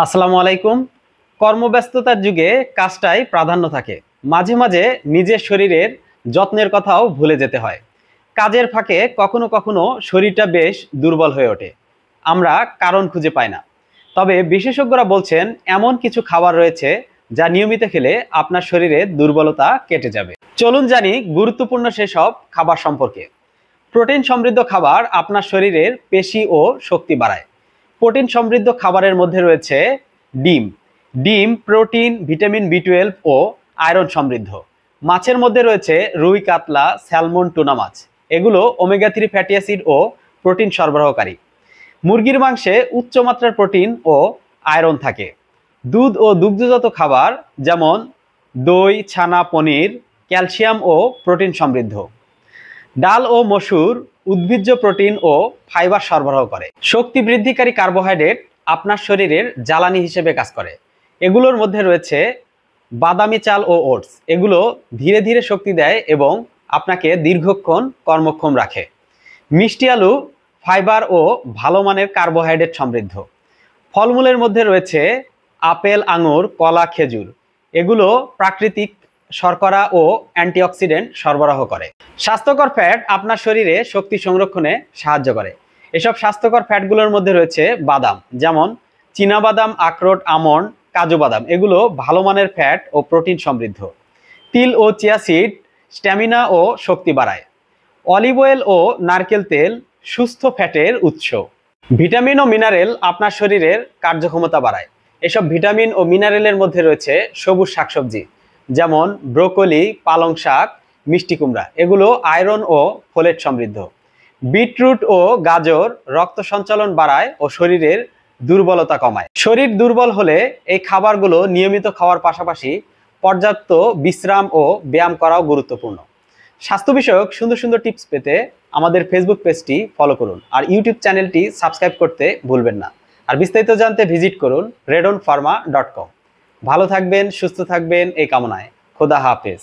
আসসালামু আলাইকুম। কর্মব্যস্ততার যুগে কাজটাই প্রাধান্য থাকে। মাঝে মাঝে নিজের শরীরের যত্নের কথাও ভুলে যেতে হয়। কাজের ফাঁকে কখনো কখনো শরীরটা বেশ দুর্বল হয়ে ওঠে। আমরা কারণ খুঁজে পাই না। তবে বিশেষজ্ঞরা বলছেন এমন কিছু খাবার রয়েছে যা নিয়মিত খেলে আপনার শরীরে দুর্বলতা কেটে যাবে। চলুন জানি গুরুত্বপূর্ণ সেসব খাবার সম্পর্কে। প্রোটিন সমৃদ্ধ খাবার আপনার শরীরের পেশি ও শক্তি বাড়ায়। প্রোটিন সমৃদ্ধ খাবারের মধ্যে রয়েছে ডিম। ডিম প্রোটিন, ভিটামিন বি 12 ও আয়রন সমৃদ্ধ। মাছের মধ্যে রয়েছে রুই, কাতলা, স্যালমন, টুনা মাছ। এগুলো ওমেগা 3 ফ্যাটি অ্যাসিড ও প্রোটিন সরবরাহকারী। মুরগির মাংসে উচ্চমাত্রার প্রোটিন ও আয়রন থাকে। দুধ ও দুগ্ধজাত খাবার যেমন দই, ছানা, পনির ক্যালসিয়াম ও প্রোটিন সমৃদ্ধ। ডাল ও মসুর উদ্ভিজ্জ প্রোটিন ও ফাইবার সরবরাহ করে। শক্তি বৃদ্ধিকারী কার্বোহাইড্রেট আপনার শরীরের জ্বালানি হিসেবে কাজ করে। এগুলোর মধ্যে রয়েছে বাদামি চাল ও ওটস। এগুলো ধীরে ধীরে শক্তি দেয় এবং আপনাকে দীর্ঘক্ষণ কর্মক্ষম রাখে। মিষ্টি আলু ফাইবার ও ভালো মানের কার্বোহাইড্রেট সমৃদ্ধ। ফলমূলের মধ্যে রয়েছে আপেল, আঙুর, কলা, খেজুর। এগুলো প্রাকৃতিক শর্করা ও অ্যান্টিঅক্সিডেন্ট সরবরাহ করে। স্বাস্থ্যকর ফ্যাট আপনার শরীরে শক্তি সংরক্ষণে সাহায্য করে। এসব স্বাস্থ্যকর ফ্যাটগুলোর মধ্যে রয়েছে বাদাম, যেমন চীনাবাদাম, আখরোট, আমন্ড, কাজু বাদাম। এগুলো ভালো মানের ফ্যাট ও প্রোটিন সমৃদ্ধ। তিল ও চিয়া সিড স্ট্যামিনা ও শক্তি বাড়ায়। অলিভ অয়েল ও নারকেল তেল সুস্থ ফ্যাটের উৎস। ভিটামিন ও মিনারেল আপনার শরীরের কার্যক্ষমতা বাড়ায়। এসব ভিটামিন ও মিনারেলের মধ্যে রয়েছে সবুজ শাকসবজি, যেমন ব্রোকলি, পালং শাক, মিষ্টি কুমড়া। এগুলো আয়রন ও ফোলেট সমৃদ্ধ। বিটরুট ও গাজর রক্ত সঞ্চালন বাড়ায় ও শরীরের দুর্বলতা কমায়। শরীর দুর্বল হলে এই খাবারগুলো নিয়মিত খাওয়ার পাশাপাশি পর্যাপ্ত বিশ্রাম ও ব্যায়াম করাও গুরুত্বপূর্ণ। স্বাস্থ্য বিষয়ক সুন্দর সুন্দর টিপস পেতে আমাদের ফেসবুক পেজটি ফলো করুন আর ইউটিউব চ্যানেলটি সাবস্ক্রাইব করতে ভুলবেন না। আর বিস্তারিত জানতে ভিজিট করুন redonpharma.com। ভালো থাকবেন, সুস্থ থাকবেন এই কামনায়। খোদা হাফেজ।